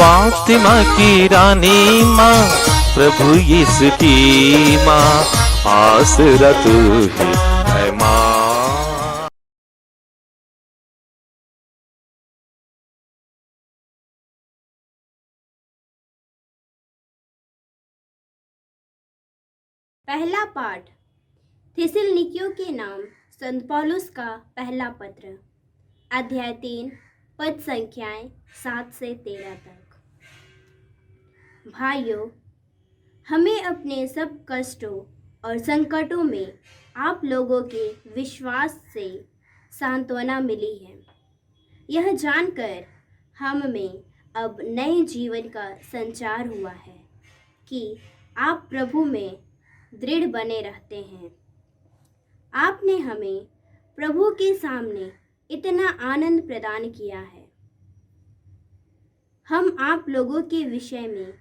फातिमा की रानी माँ, प्रभु यीशु की माँ, आसरा तू ही है माँ। पहला पाठ थिस्सलुनीकियों के नाम संत पौलुस का पहला पत्र, अध्याय 3, पद संख्याएं 7 से 13 तक। भाइयों, हमें अपने सब कष्टों और संकटों में आप लोगों के विश्वास से सांत्वना मिली है। यह जानकर हम में अब नए जीवन का संचार हुआ है कि आप प्रभु में दृढ़ बने रहते हैं। आपने हमें प्रभु के सामने इतना आनंद प्रदान किया है। हम आप लोगों के विषय में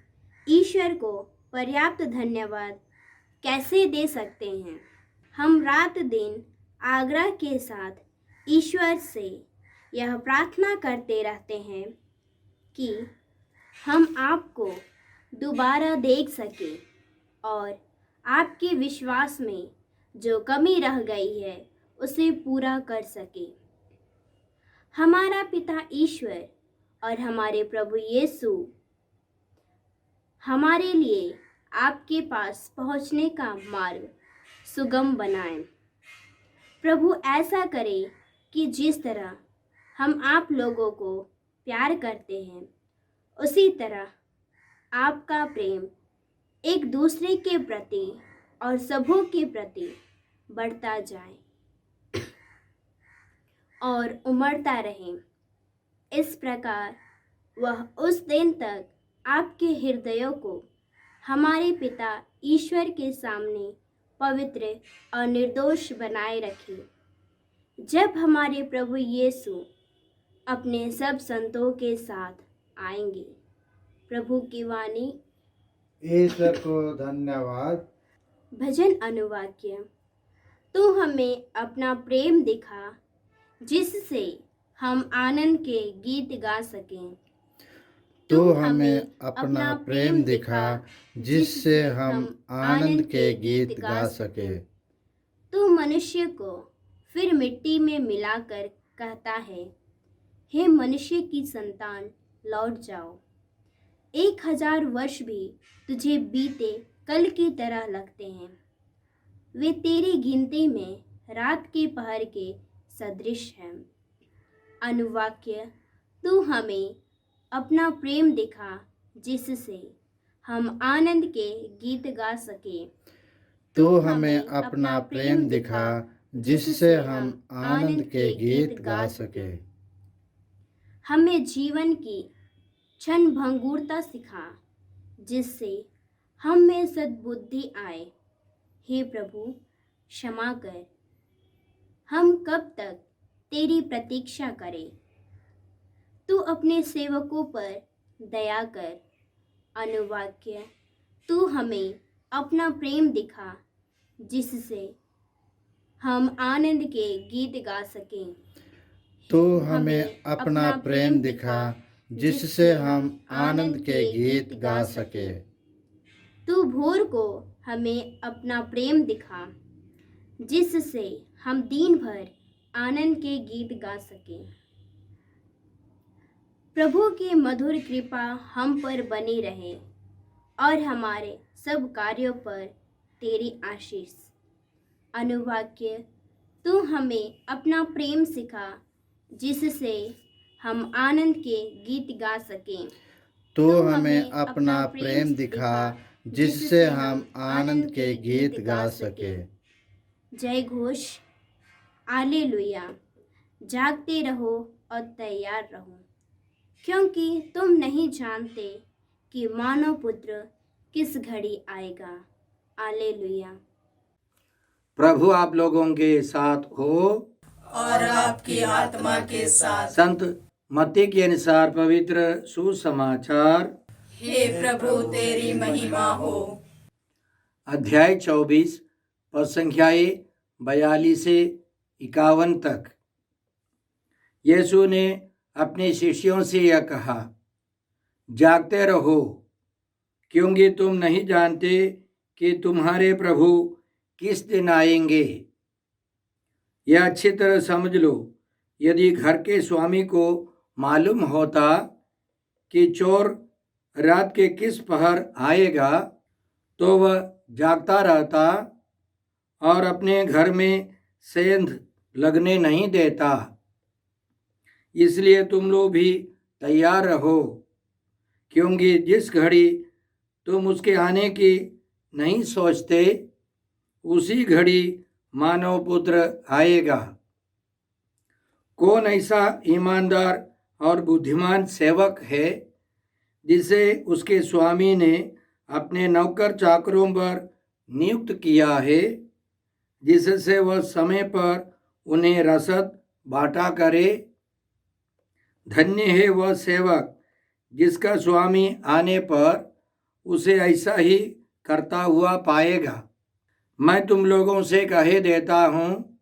ईश्वर को पर्याप्त धन्यवाद कैसे दे सकते हैं। हम रात दिन आग्रह के साथ ईश्वर से यह प्रार्थना करते रहते हैं कि हम आपको दोबारा देख सकें और आपके विश्वास में जो कमी रह गई है उसे पूरा कर सके। हमारा पिता ईश्वर और हमारे प्रभु यीशु हमारे लिए आपके पास पहुंचने का मार्ग सुगम बनाए। प्रभु ऐसा करे कि जिस तरह हम आप लोगों को प्यार करते हैं, उसी तरह आपका प्रेम एक दूसरे के प्रति और सबों के प्रति बढ़ता जाए और उमड़ता रहे। इस प्रकार वह उस दिन तक आपके हृदयों को हमारे पिता ईश्वर के सामने पवित्र और निर्दोष बनाए रखे, जब हमारे प्रभु यीशु अपने सब संतों के साथ आएंगे। प्रभु की वाणी। ईश्वर को धन्यवाद। भजन अनुवाक्य। तू हमें अपना प्रेम दिखा, जिससे हम आनंद के गीत गा सकें। तू हमें अपना प्रेम दिखा, जिससे हम आनंद के गीत गा सके। तू मनुष्य को फिर मिट्टी में मिलाकर कहता है, हे मनुष्य की संतान, लौट जाओ। 1000 वर्ष भी तुझे बीते कल की तरह लगते हैं। वे तेरी गिनती में रात के पहर के सदृश हैं। अनुवाक्य। तू हमें अपना प्रेम दिखा, जिससे हम आनंद के गीत गा सके। तू हमें अपना प्रेम दिखा, जिससे हम आनंद के गीत गा सके। हमें जीवन की क्षण भंगुरता सिखा, जिससे हम में सद्बुद्धि आए। हे प्रभु, क्षमा कर। हम कब तक तेरी प्रतीक्षा करें? तू अपने सेवकों पर दया कर। अनुवाक्य। तू हमें अपना प्रेम दिखा, जिससे हम आनंद के गीत गा सकें। तू हमें अपना प्रेम दिखा, जिससे हम आनंद के गीत गा सके। तू भोर को हमें अपना प्रेम दिखा, जिससे हम दिन भर आनंद के गीत गा सकें। प्रभु की मधुर कृपा हम पर बनी रहे और हमारे सब कार्यों पर तेरी आशीष। अनुवाक्य। तू हमें अपना प्रेम सिखा, जिससे हम आनंद के गीत गा सकें। तू हमें अपना प्रेम दिखा, जिससे हम आनंद के गीत गा सके। जय घोष। हालेलुया। जागते रहो और तैयार रहो, क्योंकि तुम नहीं जानते कि मानव पुत्र किस घड़ी आएगा। हालेलुया। प्रभु आप लोगों के साथ हो और आपकी आत्मा के साथ। संत मत्ती के अनुसार पवित्र सुसमाचार। हे प्रभु, तेरी महिमा हो। अध्याय 24 पद संख्याएं 42 से 51 तक। यीशु ने अपने शिष्यों से यह कहा, जागते रहो, क्योंकि तुम नहीं जानते कि तुम्हारे प्रभु किस दिन आएंगे। यह अच्छी तरह समझ लो, यदि घर के स्वामी को मालूम होता कि चोर रात के किस पहर आएगा, तो वह जागता रहता और अपने घर में सेंध लगने नहीं देता। इसलिए तुम लोग भी तैयार रहो, क्योंकि जिस घड़ी तुम उसके आने की नहीं सोचते, उसी घड़ी मानव पुत्र आएगा। कौन ऐसा ईमानदार और बुद्धिमान सेवक है जिसे उसके स्वामी ने अपने नौकर चाकरों पर नियुक्त किया है, जिससे वह समय पर उन्हें रसद बांटा करे। धन्य है वह सेवक जिसका स्वामी आने पर उसे ऐसा ही करता हुआ पाएगा। मैं तुम लोगों से कहे देता हूँ,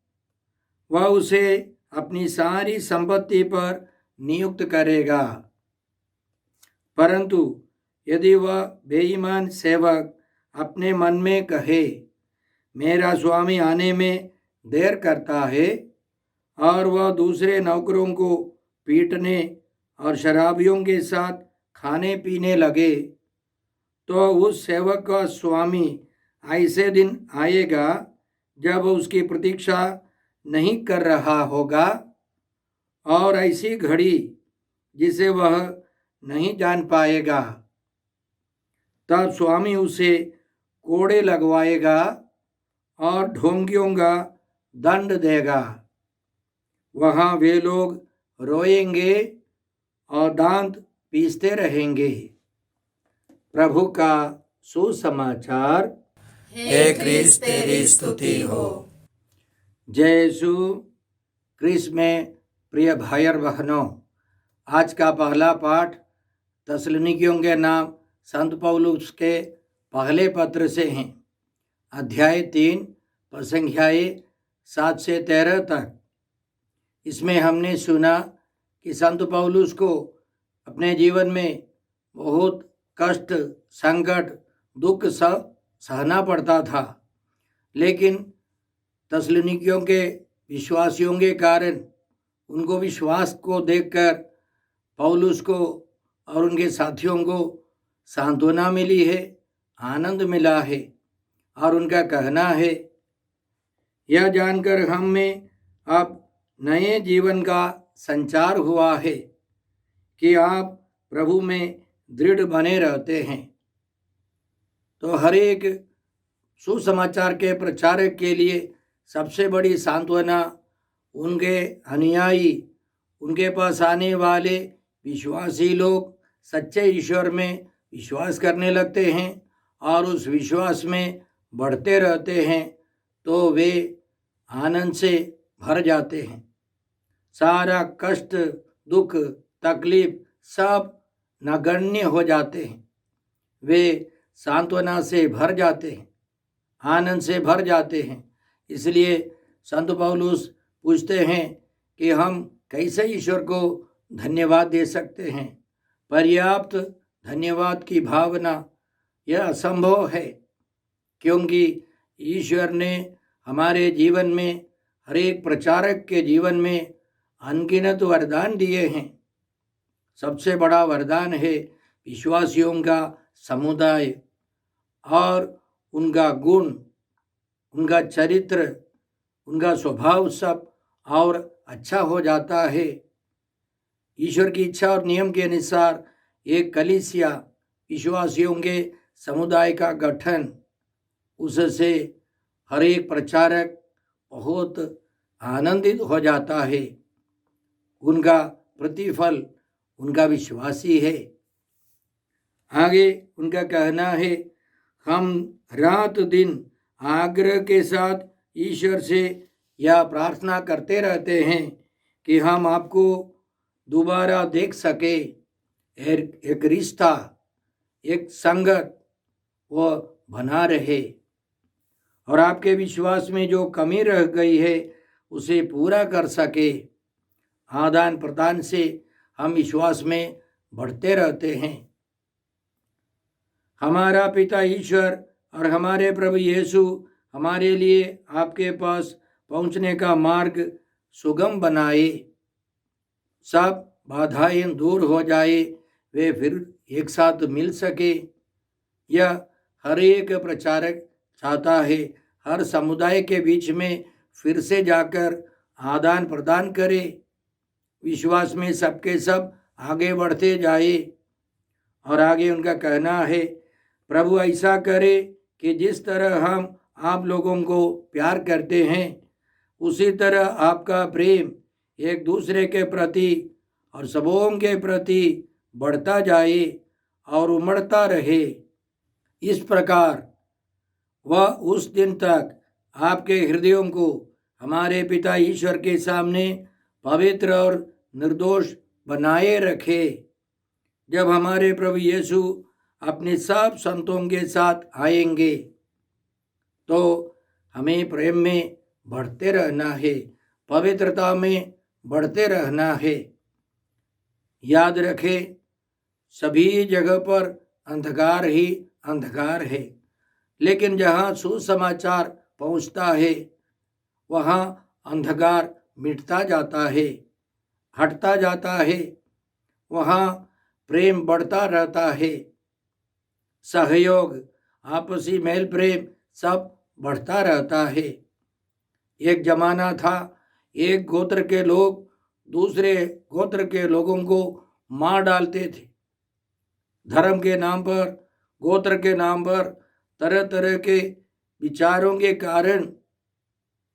वह उसे अपनी सारी संपत्ति पर नियुक्त करेगा। परंतु यदि वह बेईमान सेवक अपने मन में कहे, मेरा स्वामी आने में देर करता है, और वह दूसरे नौकरों को पीटने और शराबियों के साथ खाने पीने लगे, तो उस सेवक का स्वामी ऐसे दिन आएगा जब उसकी प्रतीक्षा नहीं कर रहा होगा, और ऐसी घड़ी जिसे वह नहीं जान पाएगा। तब स्वामी उसे कोड़े लगवाएगा और ढोंगियों का दंड देगा। वहाँ वे लोग रोएंगे और दांत पीसते रहेंगे। प्रभु का सुसमाचार। हे क्रिस्त तेरी स्तुति हो। जय यीशु क्रिस्त में प्रिय भाई और बहनों, आज का पहला पाठ तसलनिकियों के नाम संत पौलुस के पहले पत्र से हैं। अध्याय 3 पदसंख्याएँ 7 से 13 तक। इसमें हमने सुना कि संत पौलुस को अपने जीवन में बहुत कष्ट, संकट, दुख सहना पड़ता था, लेकिन तसलनिकियों के विश्वासियों के कारण उनको विश्वास को देखकर पौलुस को और उनके साथियों को सांत्वना मिली है, आनंद मिला है। और उनका कहना है, यह जानकर हम में अब नए जीवन का संचार हुआ है कि आप प्रभु में दृढ़ बने रहते हैं। तो हर एक सुसमाचार के प्रचारक के लिए सबसे बड़ी सांत्वना उनके अनुयायी, उनके पास आने वाले विश्वासी लोग सच्चे ईश्वर में विश्वास करने लगते हैं और उस विश्वास में बढ़ते रहते हैं, तो वे आनंद से भर जाते हैं। सारा कष्ट, दुख, तकलीफ सब नगण्य हो जाते हैं। वे सांत्वना से भर जाते हैं, आनंद से भर जाते हैं। इसलिए संत पौलुस पूछते हैं कि हम कैसे ईश्वर को धन्यवाद दे सकते हैं। पर्याप्त धन्यवाद की भावना यह असंभव है, क्योंकि ईश्वर ने हमारे जीवन में, हर एक प्रचारक के जीवन में अनगिनत वरदान दिए हैं। सबसे बड़ा वरदान है विश्वासियों का समुदाय, और उनका गुण, उनका चरित्र, उनका स्वभाव सब और अच्छा हो जाता है। ईश्वर की इच्छा और नियम के अनुसार एक कलीसिया, विश्वासियों के समुदाय का गठन, उससे हर एक प्रचारक बहुत आनंदित हो जाता है। उनका प्रतिफल उनका विश्वासी है। आगे उनका कहना है, हम रात दिन आग्रह के साथ ईश्वर से यह प्रार्थना करते रहते हैं कि हम आपको दोबारा देख सके। एक रिश्ता, एक संगत वो बना रहे, और आपके विश्वास में जो कमी रह गई है उसे पूरा कर सके। आदान प्रदान से हम विश्वास में बढ़ते रहते हैं। हमारा पिता ईश्वर और हमारे प्रभु यीशु हमारे लिए आपके पास पहुंचने का मार्ग सुगम बनाए, सब बाधाएं दूर हो जाए, वे फिर एक साथ मिल सके। यह हर एक प्रचारक चाहता है, हर समुदाय के बीच में फिर से जाकर आदान प्रदान करे, विश्वास में सबके सब आगे बढ़ते जाए। और आगे उनका कहना है, प्रभु ऐसा करे कि जिस तरह हम आप लोगों को प्यार करते हैं, उसी तरह आपका प्रेम एक दूसरे के प्रति और सबों के प्रति बढ़ता जाए और उमड़ता रहे। इस प्रकार वह उस दिन तक आपके हृदयों को हमारे पिता ईश्वर के सामने पवित्र और निर्दोष बनाए रखे, जब हमारे प्रभु यीशु अपने सब संतों के साथ आएंगे। तो हमें प्रेम में बढ़ते रहना है, पवित्रता में बढ़ते रहना है। याद रखें, सभी जगह पर अंधकार ही अंधकार है, लेकिन जहाँ सुसमाचार पहुँचता है वहाँ अंधकार मिटता जाता है, हटता जाता है, वहाँ प्रेम बढ़ता रहता है, सहयोग, आपसी मेल प्रेम सब बढ़ता रहता है। एक जमाना था, एक गोत्र के लोग दूसरे गोत्र के लोगों को मार डालते थे। धर्म के नाम पर, गोत्र के नाम पर तरह तरह के विचारों के कारण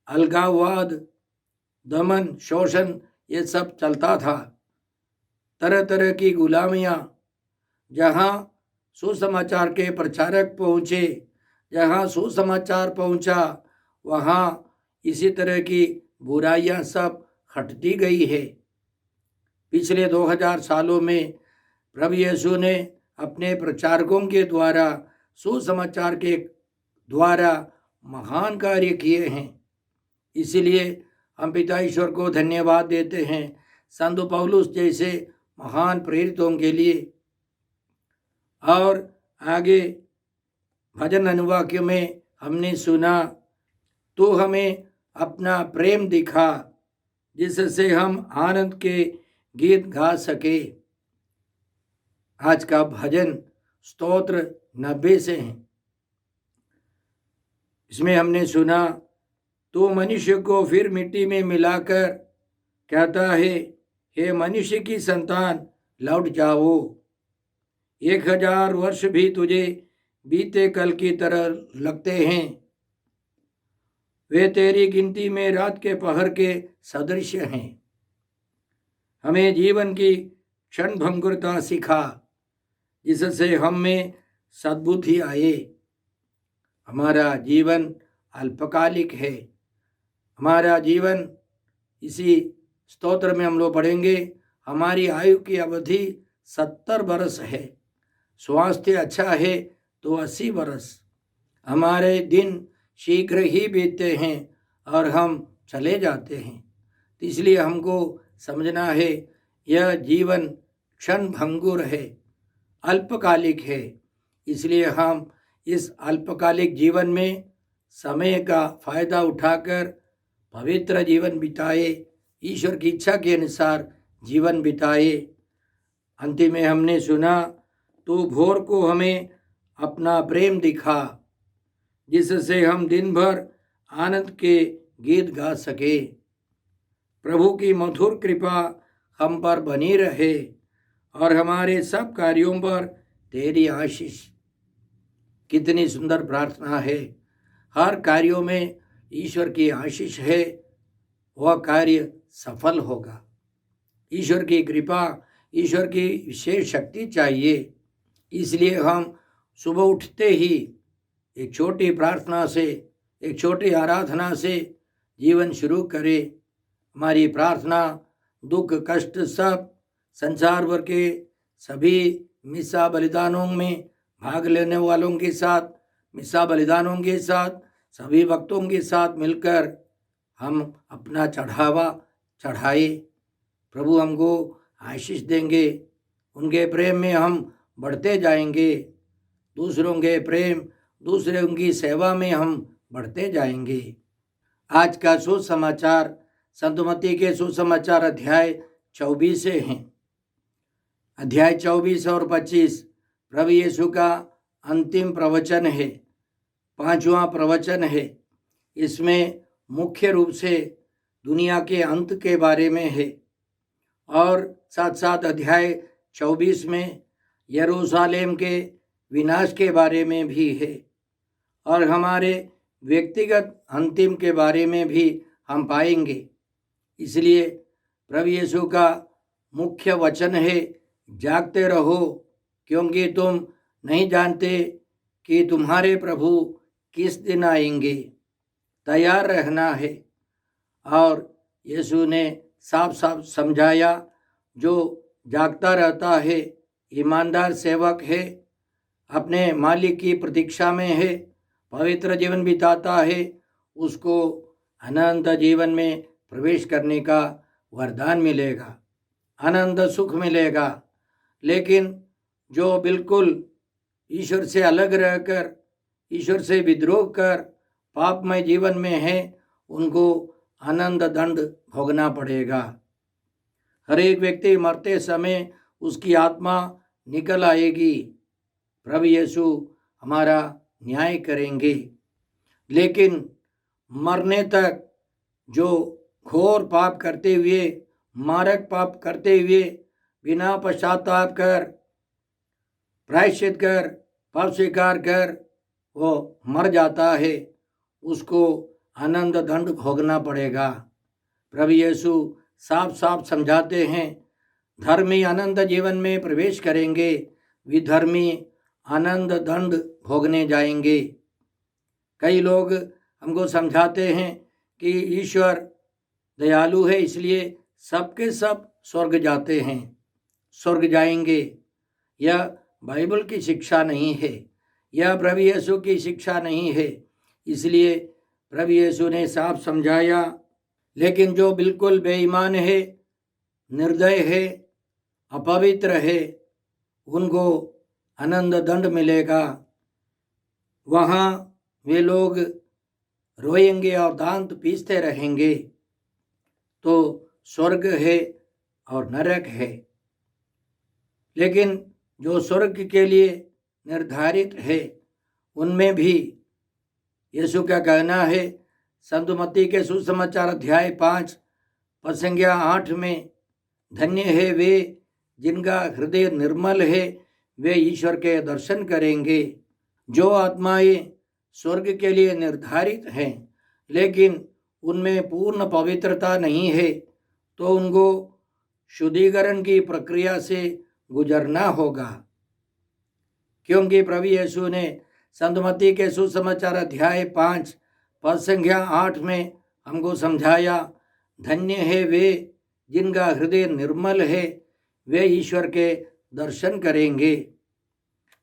अलगाववाद, दमन, शोषण ये सब चलता था। तरह तरह की गुलामियाँ, जहाँ सुसमाचार के प्रचारक पहुँचे, जहाँ सुसमाचार पहुँचा, वहाँ इसी तरह की बुराइयाँ सब हटती गई है। पिछले 2000 सालों में प्रभु यीशु ने अपने प्रचारकों के द्वारा, सुसमाचार के द्वारा महान कार्य किए हैं। इसलिए हम पिता ईश्वर को धन्यवाद देते हैं, संत पौलुस जैसे महान प्रेरितों के लिए। और आगे भजन अनुवाक्य में हमने सुना, तू हमें अपना प्रेम दिखा जिससे हम आनंद के गीत गा सके। आज का भजन स्तोत्र 90 से है। इसमें हमने सुना, तो मनुष्य को फिर मिट्टी में मिलाकर कहता है, हे मनुष्य की संतान लौट जाओ। 1000 वर्ष भी तुझे बीते कल की तरह लगते हैं, वे तेरी गिनती में रात के पहर के सदृश हैं। हमें जीवन की क्षण भंगुरता सिखा, जिससे हम में सद्बुद्धि आए। हमारा जीवन अल्पकालिक है। हमारा जीवन, इसी स्तोत्र में हम लोग पढ़ेंगे, हमारी आयु की अवधि 70 बरस है। स्वास्थ्य अच्छा है तो 80 बरस। हमारे दिन शीघ्र ही बीतते हैं और हम चले जाते हैं। इसलिए हमको समझना है, यह जीवन क्षण भंगुर है, अल्पकालिक है। इसलिए हम इस अल्पकालिक जीवन में समय का फायदा उठाकर पवित्र जीवन बिताए, ईश्वर की इच्छा के अनुसार जीवन बिताए। अंतिम में हमने सुना, तो भोर को हमें अपना प्रेम दिखा जिससे हम दिन भर आनंद के गीत गा सके। प्रभु की मधुर कृपा हम पर बनी रहे और हमारे सब कार्यों पर तेरी आशीष। कितनी सुंदर प्रार्थना है। हर कार्यों में ईश्वर की आशीष है, वह कार्य सफल होगा। ईश्वर की कृपा, ईश्वर की विशेष शक्ति चाहिए। इसलिए हम सुबह उठते ही एक छोटी प्रार्थना से, एक छोटी आराधना से जीवन शुरू करें। हमारी प्रार्थना दुख कष्ट सब संसार भर के सभी मिसा बलिदानों में भाग लेने वालों के साथ, मिसा बलिदानों के साथ, सभी भक्तों के साथ मिलकर हम अपना चढ़ावा चढ़ाए। प्रभु हमको आशीष देंगे, उनके प्रेम में हम बढ़ते जाएंगे। दूसरों के प्रेम, दूसरों की सेवा में हम बढ़ते जाएंगे। आज का सुसमाचार संत मत्ती के सुसमाचार अध्याय 24 से हैं। अध्याय 24 और 25 प्रभु यीशु का अंतिम प्रवचन है, 5वां प्रवचन है। इसमें मुख्य रूप से दुनिया के अंत के बारे में है और साथ साथ अध्याय 24 में यरूशलेम के विनाश के बारे में भी है और हमारे व्यक्तिगत अंतिम के बारे में भी हम पाएंगे। इसलिए प्रभु यीशु का मुख्य वचन है, जागते रहो क्योंकि तुम नहीं जानते कि तुम्हारे प्रभु किस दिन आएंगे। तैयार रहना है। और यीशु ने साफ साफ समझाया, जो जागता रहता है ईमानदार सेवक है, अपने मालिक की प्रतीक्षा में है, पवित्र जीवन बिताता है, उसको अनंत जीवन में प्रवेश करने का वरदान मिलेगा, अनंत सुख मिलेगा। लेकिन जो बिल्कुल ईश्वर से अलग रहकर, ईश्वर से विद्रोह कर पापमय जीवन में है, उनको अनंत दंड भोगना पड़ेगा। हर एक व्यक्ति मरते समय उसकी आत्मा निकल आएगी। प्रभु यीशु हमारा न्याय करेंगे। लेकिन मरने तक जो घोर पाप करते हुए, मारक पाप करते हुए, बिना पश्चाताप कर, प्रायश्चित कर, पाप स्वीकार कर वो मर जाता है, उसको अनंत दंड भोगना पड़ेगा। प्रभु यीशु साफ साफ समझाते हैं, धर्मी अनंत जीवन में प्रवेश करेंगे, विधर्मी अनंत दंड भोगने जाएंगे। कई लोग हमको समझाते हैं कि ईश्वर दयालु है इसलिए सबके सब स्वर्ग जाते हैं, स्वर्ग जाएंगे। यह बाइबल की शिक्षा नहीं है, यह प्रभु यीशु की शिक्षा नहीं है। इसलिए प्रभु यीशु ने साफ समझाया। लेकिन जो बिल्कुल बेईमान है, निर्दय है, अपवित्र है, उनको अनंत दंड मिलेगा। वहाँ वे लोग रोएंगे और दांत पीसते रहेंगे। तो स्वर्ग है और नरक है। लेकिन जो स्वर्ग के लिए निर्धारित है, उनमें भी यीशु का कहना है, संत मत्ती के सुसमाचार अध्याय 5 पद संख्या 8 में, धन्य है वे जिनका हृदय निर्मल है, वे ईश्वर के दर्शन करेंगे। जो आत्माएं स्वर्ग के लिए निर्धारित हैं लेकिन उनमें पूर्ण पवित्रता नहीं है, तो उनको शुद्धिकरण की प्रक्रिया से गुजरना होगा। क्योंकि प्रभु यीशु ने संत मत्ती के सुसमाचार अध्याय 5 पद संख्या 8 में हमको समझाया, धन्य है वे जिनका हृदय निर्मल है, वे ईश्वर के दर्शन करेंगे।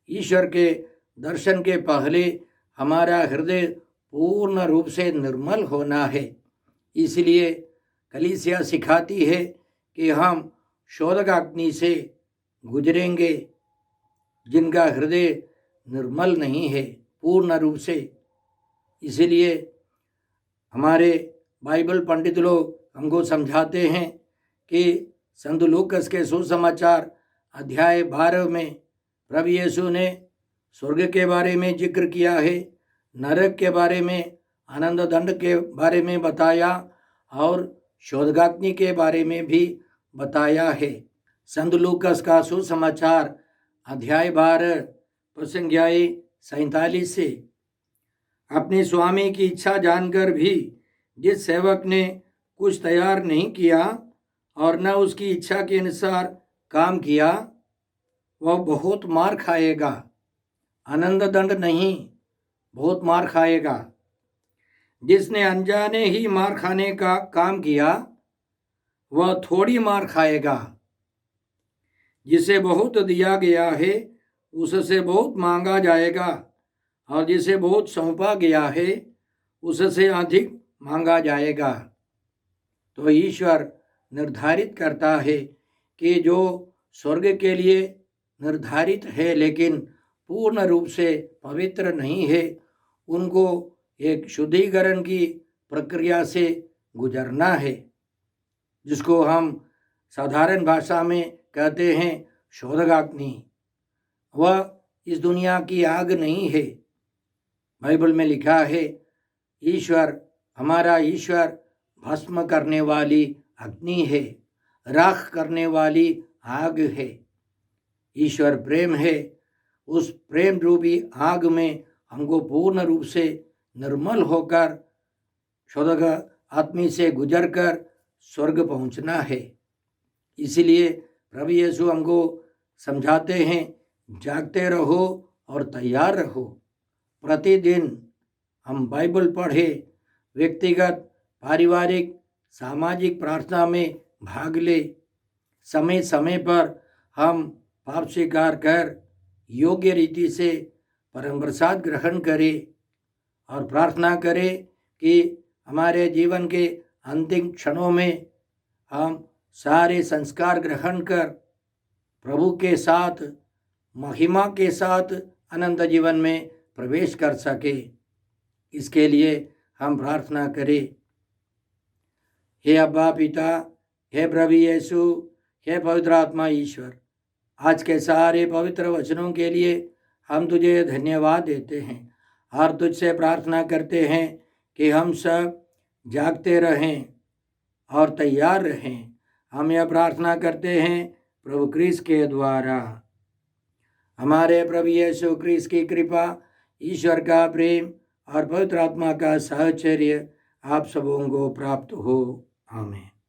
ईश्वर के दर्शन के पहले हमारा हृदय पूर्ण रूप से निर्मल होना है। इसलिए कलीसिया सिखाती है कि हम शोधकाग्नि से गुजरेंगे जिनका हृदय निर्मल नहीं है पूर्ण रूप से। इसलिए हमारे बाइबल पंडित लोग हमको समझाते हैं कि संत लूकस के सुसमाचार अध्याय 12 में प्रभु यीशु ने स्वर्ग के बारे में जिक्र किया है, नरक के बारे में, आनंद दंड के बारे में बताया और शोधकाग्नि के बारे में भी बताया है। संत लूकस का सुसमाचार अध्याय 12 संख्या 47 से, अपने स्वामी की इच्छा जानकर भी जिस सेवक ने कुछ तैयार नहीं किया और न उसकी इच्छा के अनुसार काम किया, वह बहुत मार खाएगा। आनंद दंड नहीं, बहुत मार खाएगा। जिसने अनजाने ही मार खाने का काम किया, वह थोड़ी मार खाएगा। जिसे बहुत दिया गया है उससे बहुत मांगा जाएगा, और जिसे बहुत सौंपा गया है उससे अधिक मांगा जाएगा। तो ईश्वर निर्धारित करता है कि जो स्वर्ग के लिए निर्धारित है लेकिन पूर्ण रूप से पवित्र नहीं है, उनको एक शुद्धिकरण की प्रक्रिया से गुजरना है, जिसको हम साधारण भाषा में कहते हैं शोधकाग्नि। वह इस दुनिया की आग नहीं है। बाइबल में लिखा है, ईश्वर, हमारा ईश्वर भस्म करने वाली अग्नि है, राख करने वाली आग है। ईश्वर प्रेम है। उस प्रेम रूपी आग में हमको पूर्ण रूप से निर्मल होकर शोधक आत्मा से गुजरकर स्वर्ग पहुंचना है। इसीलिए प्रभु यीशु हमको समझाते हैं, जागते रहो और तैयार रहो। प्रतिदिन हम बाइबल पढ़े, व्यक्तिगत, पारिवारिक, सामाजिक प्रार्थना में भाग ले। समय समय पर हम पाप स्वीकार कर योग्य रीति से परम प्रसाद ग्रहण करें और प्रार्थना करें कि हमारे जीवन के अंतिम क्षणों में हम सारे संस्कार ग्रहण कर प्रभु के साथ महिमा के साथ अनंत जीवन में प्रवेश कर सके। इसके लिए हम प्रार्थना करें। हे अब्बा पिता, हे प्रभु यीशु, हे पवित्र आत्मा ईश्वर, आज के सारे पवित्र वचनों के लिए हम तुझे धन्यवाद देते हैं और तुझसे प्रार्थना करते हैं कि हम सब जागते रहें और तैयार रहें। हम यह प्रार्थना करते हैं प्रभु क्रिस्त के द्वारा। हमारे प्रभु यीशु क्रिस्त की कृपा, ईश्वर का प्रेम और पवित्र आत्मा का साहचर्य आप सबों को प्राप्त हो। आमीन।